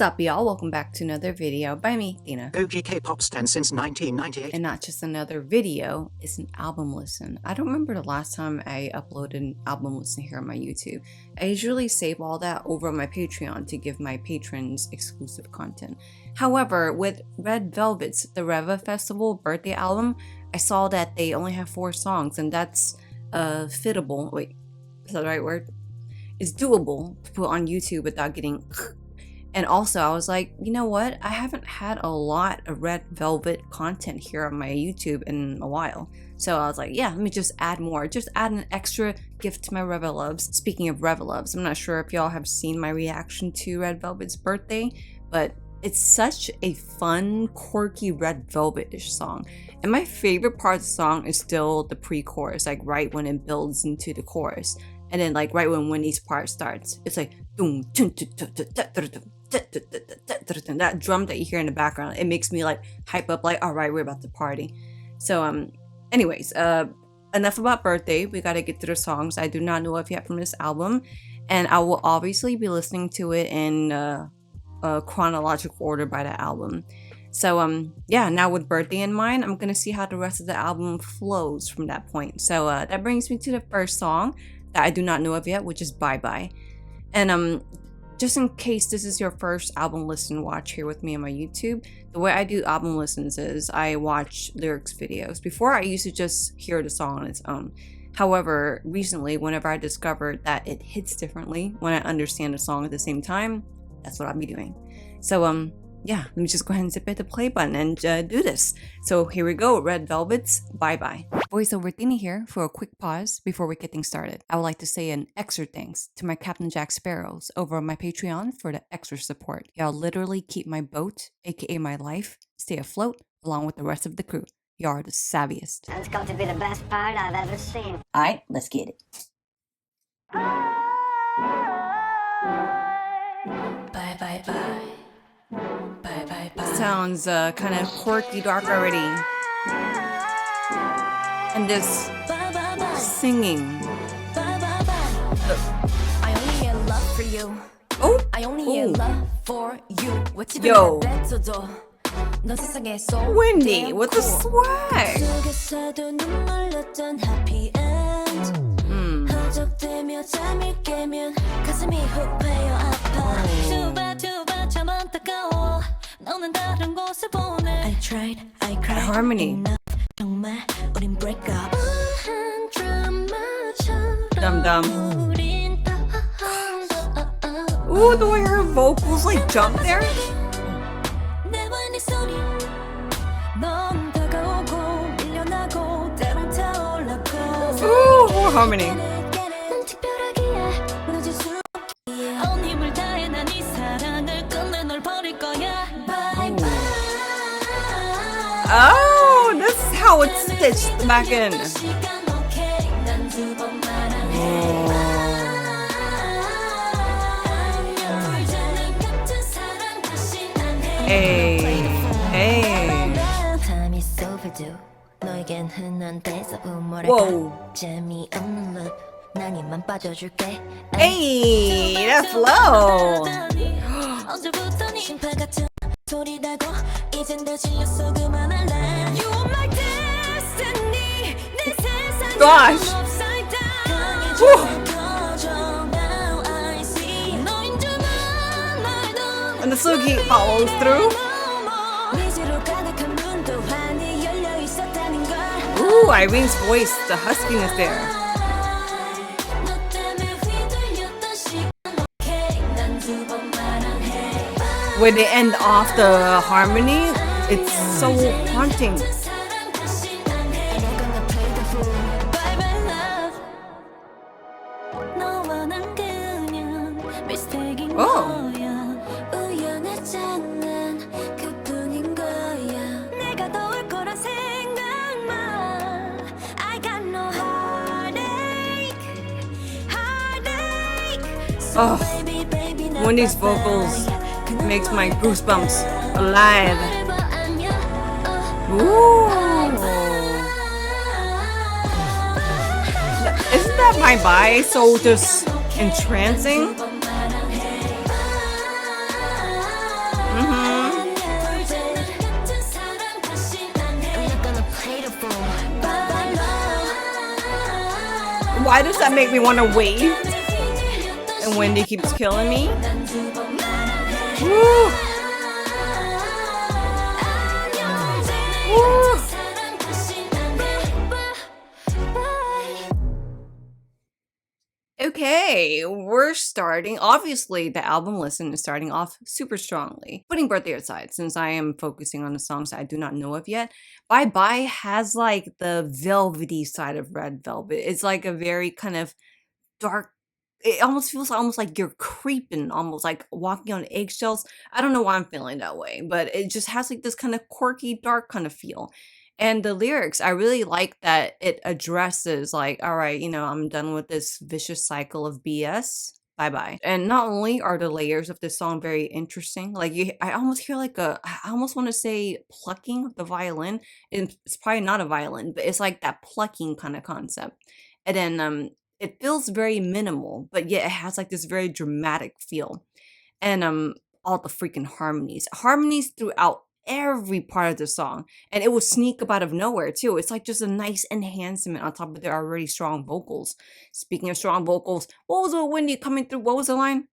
What's up, y'all? Welcome back to another video by me, Tina. OG K-pop stan since 1998. And not just another video, it's an album listen. I don't remember the last time I uploaded an album listen here on my YouTube. I usually save all that over on my Patreon to give my patrons exclusive content. However, with Red Velvet's The ReVe Festival birthday album, I saw that they only have 4 songs, and that's fittable. Wait, is that the right word? It's doable to put on YouTube without getting. And also, I was like, you know what? I haven't had a lot of Red Velvet content here on my YouTube in a while. So I was like, yeah, let me just add more. Just add an extra gift to my ReVe loves. Speaking of ReVe loves, I'm not sure if y'all have seen my reaction to Red Velvet's birthday, but it's such a fun, quirky Red Velvet-ish song. And my favorite part of the song is still the pre-chorus, like right when it builds into the chorus. And then like right when Wendy's part starts, it's like that drum that you hear in the background. It makes me like hype up, like, all right, we're about to party. So anyways, enough about birthday. We gotta get to the songs I do not know of yet from this album, and I will obviously be listening to it in chronological order by the album. So yeah, now with birthday in mind, I'm gonna see how the rest of the album flows from that point. So that brings me to the first song that I do not know of yet, which is Bye Bye. And just in case this is your first album listen watch here with me on my YouTube, the way I do album listens is I watch lyrics videos. Before, I used to just hear the song on its own. However, recently, whenever I discovered that it hits differently when I understand the song at the same time, that's what I'll be doing. So yeah, let me just go ahead and hit the play button and do this. So here we go, Red Velvet's Bye Bye. Voiceover Tina here for a quick pause before we get things started. I would like to say an extra thanks to my Captain Jack Sparrows over on my Patreon for the extra support. Y'all literally keep my boat, aka my life, stay afloat along with the rest of the crew. Y'all are the savviest. That's got to be the best part I've ever seen. Alright, let's get it. Bye bye bye. Bye bye bye. Sounds kind of quirky dark already. And this singing. I only have love for you. Oh, I only have love for you. Yo. 넌 세상에 so Wendy with the swag. 허적대며 잠이 깨면 가슴이 훅 패여 아파 두바 참 안타까워 너는 다른 곳을 보내 I tried, I cried Harmony. 정말 우린 break up Dum dum. Ooh, the way her vocals like jump there. Ooh, more harmony. Oh, this is how it's stitched back in. Hey, hey. Whoa. Hey, that flow. Gosh. Whew. And the Sugi follows through. Ooh, Irene's voice, the huskiness there. When they end off the harmony, it's so haunting. Oh. Oh, Wendy's vocals makes my goosebumps alive. Ooh. Isn't that my bye so just entrancing? Why does that make me want to wave? And Wendy keeps killing me. Woo! Woo! Okay, we're starting. Obviously, the album listen is starting off super strongly. Putting birthday aside, since I am focusing on the songs I do not know of yet, Bye Bye has like the velvety side of Red Velvet. It's like a very kind of dark. It almost feels almost like you're creeping, almost like walking on eggshells. I don't know why I'm feeling that way, but it just has like this kind of quirky, dark kind of feel. And the lyrics, I really like that it addresses like, all right, I'm done with this vicious cycle of BS. Bye bye. And not only are the layers of this song very interesting, like I almost hear like I almost want to say plucking of the violin. It's probably not a violin, but it's like that plucking kind of concept. And then it feels very minimal, but yet it has like this very dramatic feel. And all the freaking harmonies throughout every part of the song, and it will sneak up out of nowhere too. It's like just a nice enhancement on top of their already strong vocals. Speaking of strong vocals, what was it Wendy coming through? What was the line?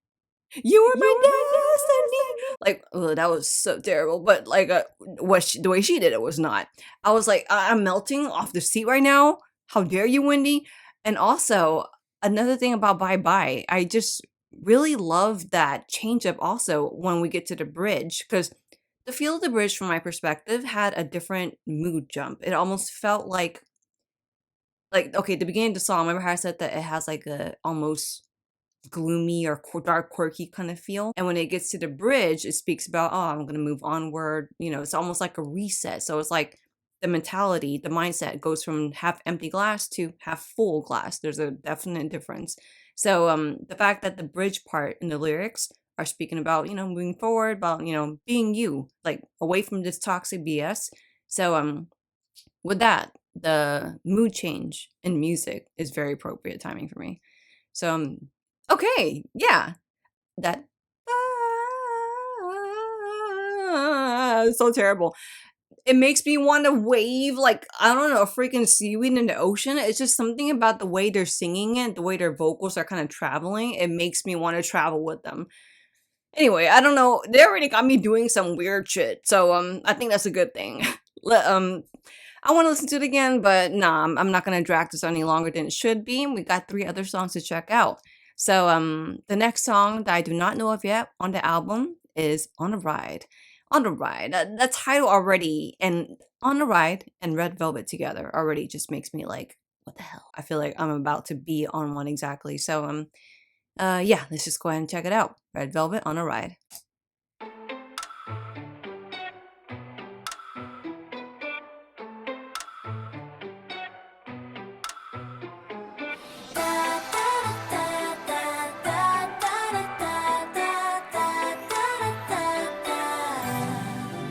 You were my destiny. Like, oh, that was so terrible. But like, the way she did it was not. I was like, I'm melting off the seat right now. How dare you, Wendy? And also, another thing about Bye Bye, I just really love that change up also when we get to the bridge, because the feel of the bridge from my perspective had a different mood jump. It almost felt like okay, the beginning of the song, remember how I said that it has like a almost gloomy or dark quirky kind of feel, and when it gets to the bridge it speaks about, oh, I'm gonna move onward, it's almost like a reset. So it's like the mentality, the mindset goes from half empty glass to half full glass. There's a definite difference. So the fact that the bridge part in the lyrics are speaking about, moving forward, about, being you, like away from this toxic BS. So with that, the mood change in music is very appropriate timing for me. So okay, yeah, that so terrible. It makes me want to wave like, I don't know, a freaking seaweed in the ocean. It's just something about the way they're singing it, the way their vocals are kind of traveling. It makes me want to travel with them. Anyway, I don't know. They already got me doing some weird shit, so I think that's a good thing. I want to listen to it again, but nah, I'm not gonna drag this any longer than it should be. We got 3 other songs to check out. So the next song that I do not know of yet on the album is On a Ride. On a Ride. That title already, and On a Ride and Red Velvet together already just makes me like, what the hell? I feel like I'm about to be on one exactly. So yeah, let's just go ahead and check it out. Red Velvet, On a Ride.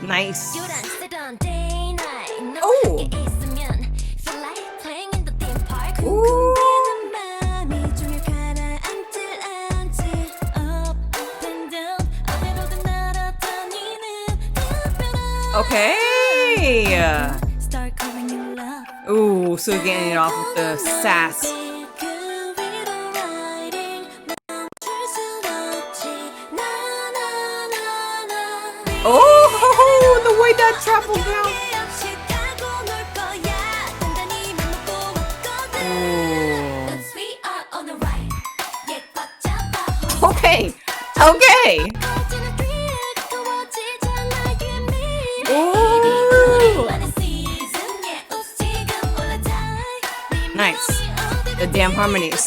Nice. Oh. Ooh. Okay. Ooh, so getting it off with the sass. Oh, the way that traveled down. Ooh. Okay. Okay. Ooh. Nice. The damn harmonies.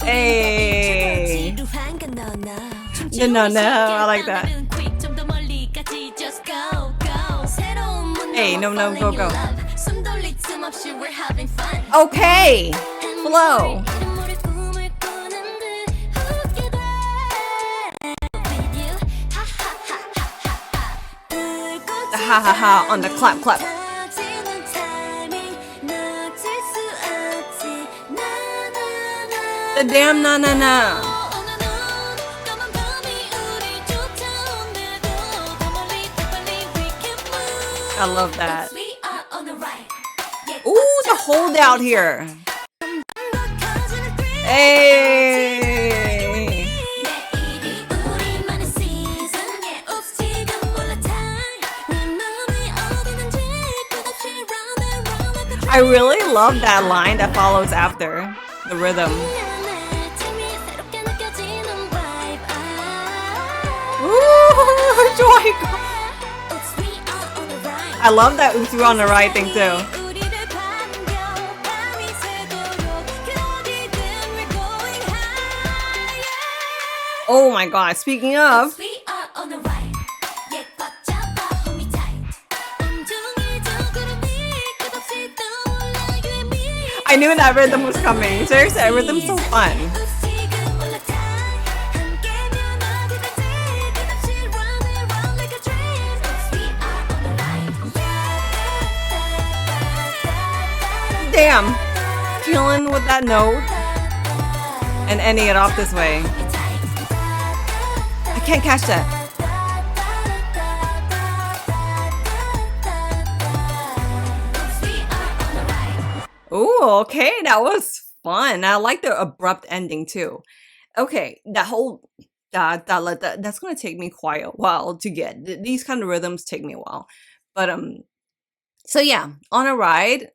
Hey. No, I like that. Hey, no, go. Okay. Flow. The ha on the clap. The damn na. I love that. 'Cause we are on the right. Yeah, Ooh, the holdout here. Hey. 내일이 우리만의 season. Yeah, oops, 지금 몰라 time. 네 맘이 어디든지 끝없이 round and round like a I really love that line that follows after the rhythm. dream. 새롭게 느껴지는 vibe. Ooh, joy. Oops, we are on the right. I love that oops, we're on the right thing too. 우리를 반겨 밤이 새도록 그 어디든 we're going high. Oh my god, speaking of, We are on the right. Yeah, 꽉 잡아 hold me tight. 온종일 저 구름이 끝없이 떠올라 you and me. I knew that rhythm was coming. Seriously, that rhythm's so fun. Oops, 지금 몰라 time. 함께면 어디든지 끝없이 round and round like a dream. Oops, we are on the right. Damn. Feeling with that note and ending it off this way. I can't catch that. Ooh, okay, that was fun. I like the abrupt ending too. Okay, that whole that's gonna take me quite a while to get. These kind of rhythms take me a while, but so yeah, on a ride.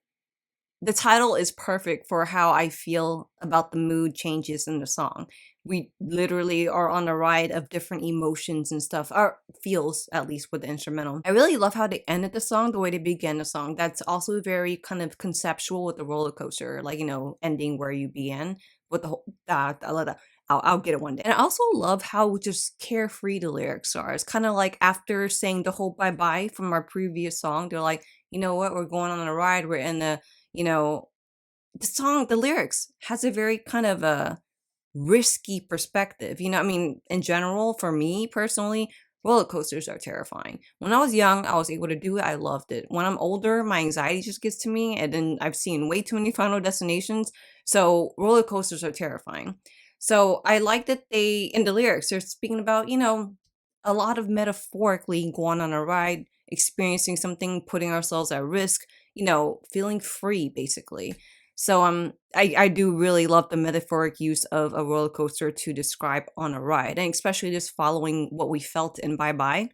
The title is perfect for how I feel about the mood changes in the song. We literally are on a ride of different emotions and stuff, or feels at least with the instrumental. I really love how they ended the song, the way they began the song. That's also very kind of conceptual with the roller coaster, like, you know, ending where you began with the whole I'll get it one day. And I also love how just carefree the lyrics are. It's kind of like after saying the whole bye bye from our previous song, they're like, you know what, we're going on a ride, we're in the, you know, the song, the lyrics has a very kind of a risky perspective. You know, I mean, in general, for me personally, roller coasters are terrifying. When I was young, I was able to do it. I loved it. When I'm older, my anxiety just gets to me, and then I've seen way too many Final Destinations. So roller coasters are terrifying. So I like that they, in the lyrics, they're speaking about, you know, a lot of metaphorically going on a ride, experiencing something, putting ourselves at risk, you know, feeling free basically. So I do really love the metaphoric use of a roller coaster to describe on a ride, and especially just following what we felt in Bye Bye.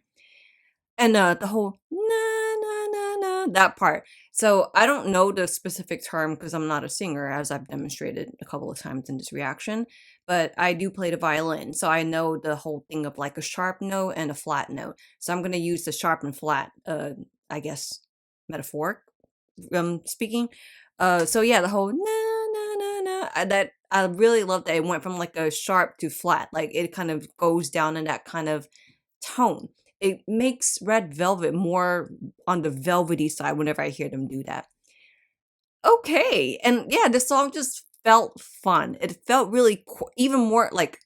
And the whole na na na na, that part. So I don't know the specific term because I'm not a singer, as I've demonstrated a couple of times in this reaction, but I do play the violin, so I know the whole thing of like a sharp note and a flat note. So I'm gonna use the sharp and flat, I guess, metaphoric speaking. So yeah, the whole na na na na, that I really love that it went from like a sharp to flat, like it kind of goes down in that kind of tone. It makes Red Velvet more on the velvety side whenever I hear them do that. Okay, and yeah, the song just felt fun. It felt really even more like,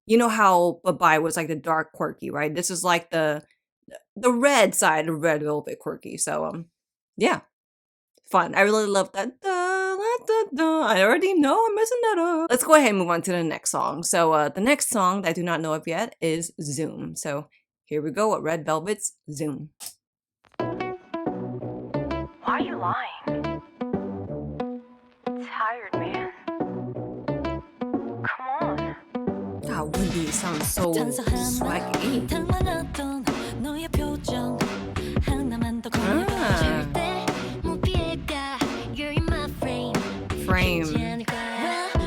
you know how Bye Bye was like the dark quirky, right? This is like the red side of Red Velvet quirky. So yeah, fun. I really love that. I already know I'm messing that up. Let's go ahead and move on to the next song. So the next song that I do not know of yet is Zoom. So here we go with Red Velvet's Zoom. Why are you lying? Tired, man. Come on. God, Wendy sounds so swaggy. 당황했던 너의 표정 하나만 더 걸려줄 때 못 피해가 You're in my frame Frame.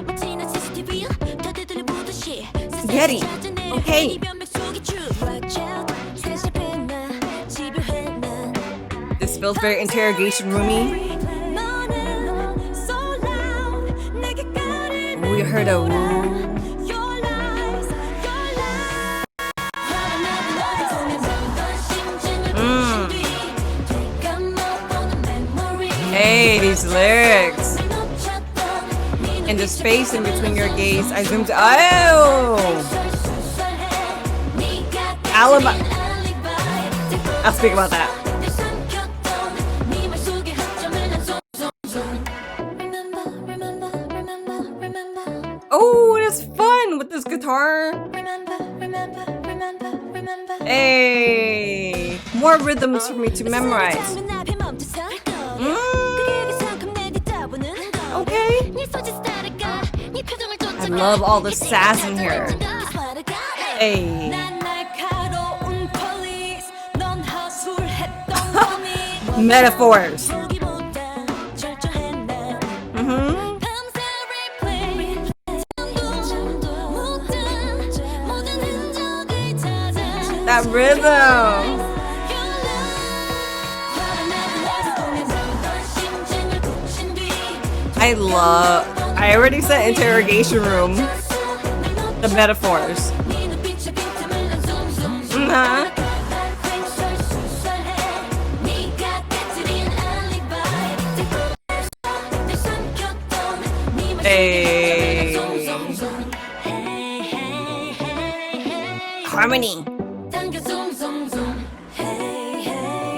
멋지는 CCTV 다 되돌려보듯이 Getty. Okay. This feels very interrogation roomy. We heard a woo. Hey, these lyrics. In the space in between your gaze, I zoomed. Oh! Alibi. I'll speak about that. Oh, that's fun with this guitar. Hey, more rhythms for me to memorize. Okay. I love all the sass in here. Hey. Metaphors. That rhythm. I already said interrogation room. The metaphors. Hey. Harmony.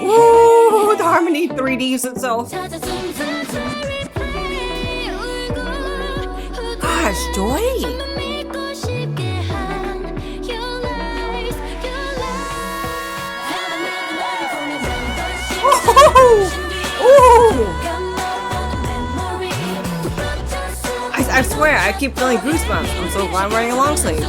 Woo, the harmony 3Ds itself. Gosh, Joy. I swear, I keep feeling goosebumps. I'm so glad I'm wearing a long sleeve.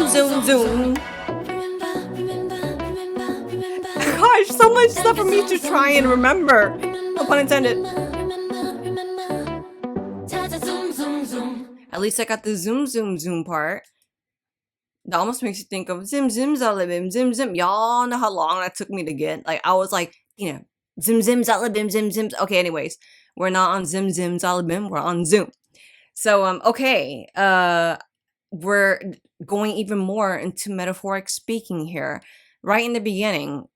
Zoom, zoom. Gosh, so much stuff for me to try and remember. No pun intended. At least I got the zoom, zoom, zoom part. That almost makes you think of zim, zim, zalibim, zim, zim. Y'all know how long that took me to get. Like, I was like, you know, zim, zim, zalibim, zim, zim. Okay, anyways, we're not on zim, zim, zalibim. We're on zoom. So, okay. We're going even more into metaphoric speaking here. Right in the beginning,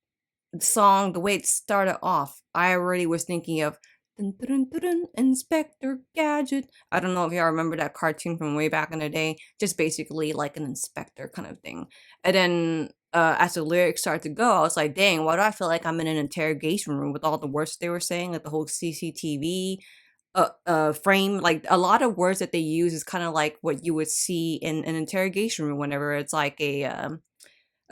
the song, the way it started off, I already was thinking of dun, dun, dun, dun, Inspector Gadget. I don't know if y'all remember that cartoon from way back in the day. Just basically like an inspector kind of thing. And then as the lyrics started to go, I was like, dang, why do I feel like I'm in an interrogation room with all the words they were saying? Like the whole CCTV frame, like a lot of words that they use is kind of like what you would see in an interrogation room whenever it's like a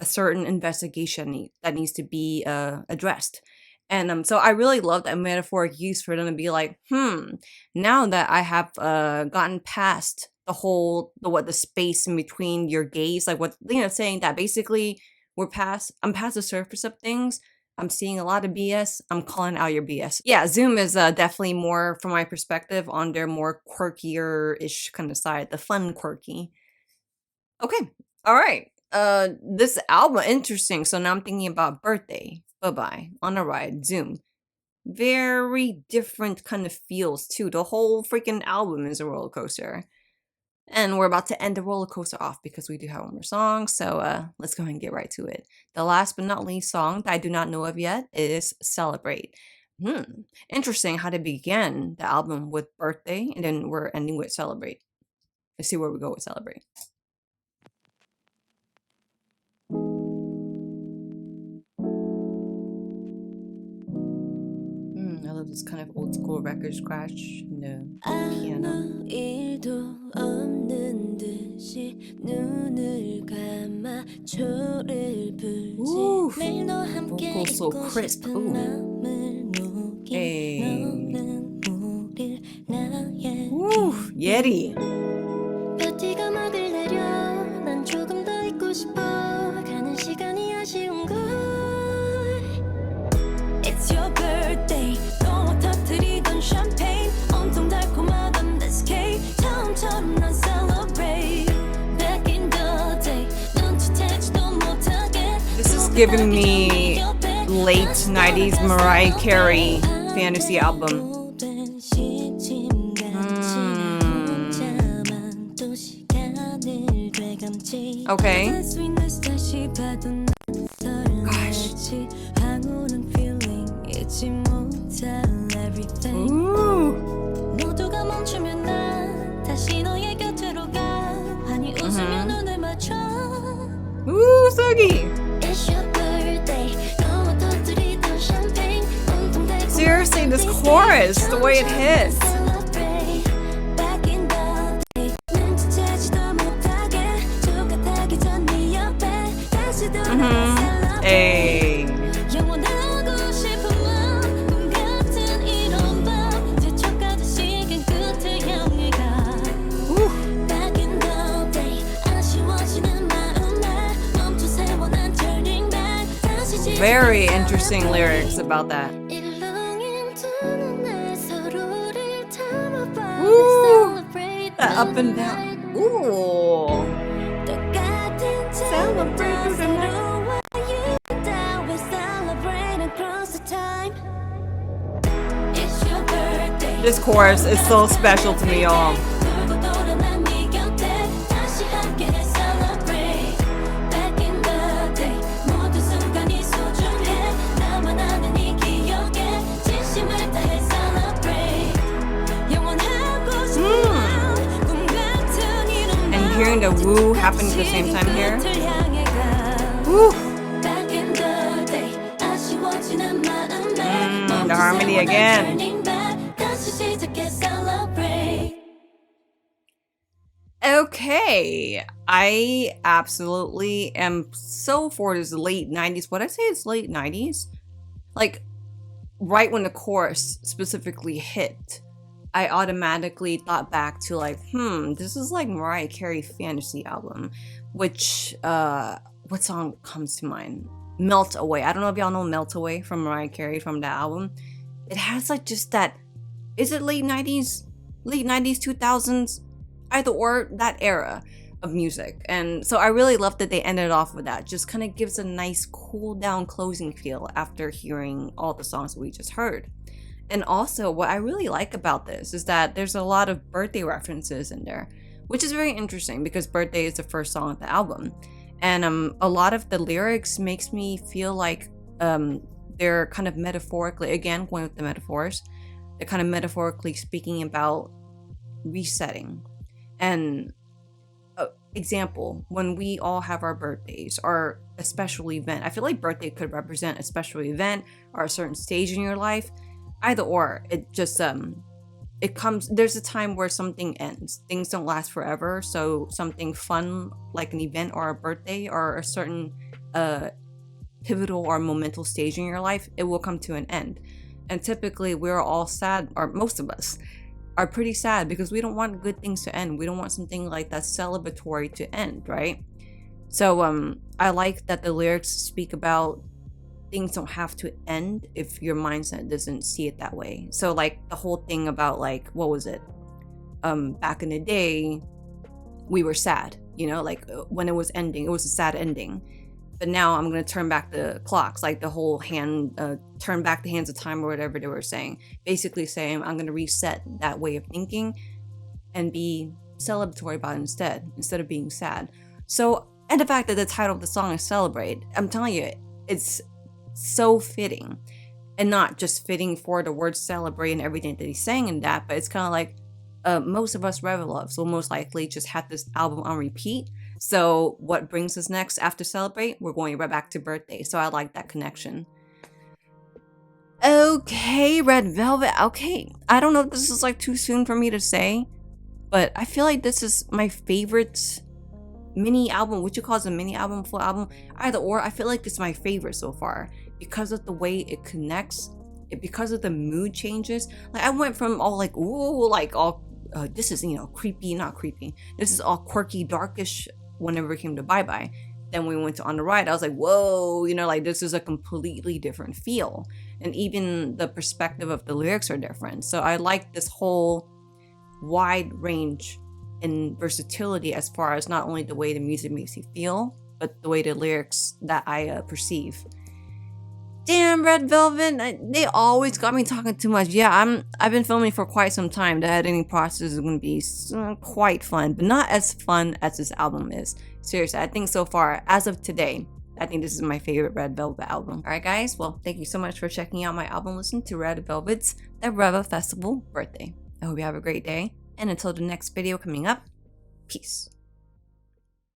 certain investigation that needs to be addressed. And so I really love that metaphoric use for them to be like, now that I have gotten past the space in between your gaze, like what, saying that basically I'm past the surface of things. I'm seeing a lot of BS. I'm calling out your BS. Yeah, Zoom is definitely more, from my perspective, on their more quirkier-ish kind of side, the fun quirky. Okay, all right. This album, interesting. So now I'm thinking about Birthday, Bye-Bye, On a Ride, Zoom. Very different kind of feels too. The whole freaking album is a roller coaster. And we're about to end the roller coaster off because we do have one more song. So let's go ahead and get right to it. The last but not least song that I do not know of yet is Celebrate. Interesting how they began the album with Birthday and then we're ending with Celebrate. Let's see where we go with Celebrate. I love this kind of old school record scratch in the piano. Ooh, vocals so crisp. Ooh. Hey. Ooh, Yeti. It's your birthday. Champagne, 온통 달콤하던 this cake. 처음처럼 난 celebrate. Back in the day, 눈치채지도 못하게. This is giving me late 90s Mariah Carey fantasy album. Okay. Gosh. Ooh. Ooh, Sugi. Seriously, this chorus, the way it hits. Very interesting lyrics about that. Woo! That up and down. Ooh. Celebrate tonight. This chorus is so special to me, y'all. And hearing the woo happen at the same time here. Woo! The harmony again. Okay, I absolutely am so for this late 90s. What I say it's late 90s? Like, right when the chorus specifically hit, I automatically thought back to like, this is like Mariah Carey Fantasy album, which, what song comes to mind? Melt Away. I don't know if y'all know Melt Away from Mariah Carey from that album. It has like just that, is it late 90s? Late 90s, 2000s? Either or, that era of music. And so I really love that they ended off with that. Just kind of gives a nice cool down closing feel after hearing all the songs we just heard. And also what I really like about this is that there's a lot of birthday references in there, which is very interesting because Birthday is the first song of the album. And a lot of the lyrics makes me feel like they're kind of metaphorically, again, going with the metaphors, they're kind of metaphorically speaking about resetting. And example, when we all have our birthdays or a special event, I feel like birthday could represent a special event or a certain stage in your life. Either or, it just it comes, there's a time where something ends. Things don't last forever. So something fun like an event or a birthday or a certain pivotal or monumental stage in your life, it will come to an end. And typically we're all sad, or most of us are pretty sad because we don't want good things to end. We don't want something like that celebratory to end, right? So I like that the lyrics speak about things don't have to end if your mindset doesn't see it that way. So like the whole thing about like, what was it? Back in the day, we were sad, you know, like when it was ending, it was a sad ending. But now I'm going to turn back the clocks, like the whole turn back the hands of time or whatever they were saying. Basically saying I'm going to reset that way of thinking and be celebratory about it instead of being sad. So, and the fact that the title of the song is Celebrate, I'm telling you, it's so fitting. And not just fitting for the word celebrate and everything that he's saying in that, but it's kind of like most of us ReVe loves will most likely just have this album on repeat. So what brings us next after Celebrate? We're going right back to Birthday. So I like that connection. Okay, Red Velvet. Okay, I don't know if this is like too soon for me to say, but I feel like this is my favorite mini album. Would you call it a mini album, full album? Either or, I feel like it's my favorite so far because of the way it connects, because of the mood changes. Like I went from all like, ooh, like all, this is, you know, creepy, not creepy. This is all quirky, darkish whenever it came to Bye Bye. Then we went to On the Ride. I was like, whoa, you know, like this is a completely different feel. And even the perspective of the lyrics are different. So I like this whole wide range in versatility as far as not only the way the music makes you feel, but the way the lyrics that I perceive. Damn, Red Velvet, they always got me talking too much. Yeah, I've been filming for quite some time. The editing process is going to be quite fun, but not as fun as this album is. Seriously, I think so far, as of today, I think this is my favorite Red Velvet album. Alright guys, well, thank you so much for checking out my album listen to Red Velvet's The ReVe Festival Birthday. I hope you have a great day, and until the next video coming up, peace.